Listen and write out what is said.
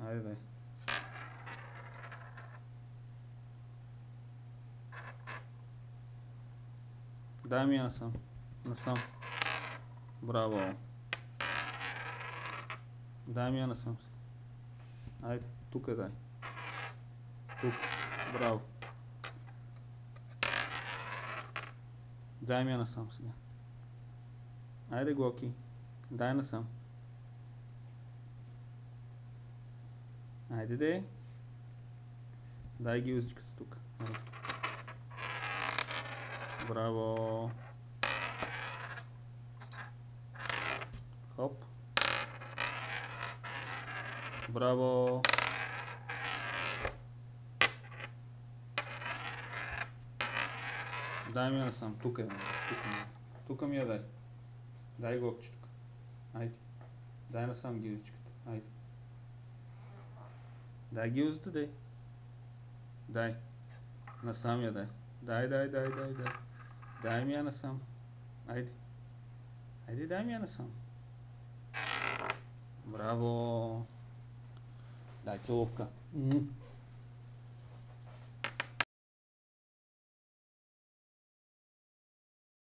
Айде, дай. Дай ми я насам. Насам. Браво. Дай ми я насам. Айде, тук дай. Тук. Браво. Дай ми я насам сега. Айде, Гоки. Дай насам. Айде, де. Дай ги узичката тук. Айде. Браво. Хоп. Браво. Дай ми я насам. Тук е. Тук ми я дай. Дай Гокче тук. Айде. Дай насам гиличката. Айде. Дай гилзата, дай. Дай. Насам я дай. Дай. Дай ми я насам. Айде. Айде, дай ми я насам. Браво. Дай целувка.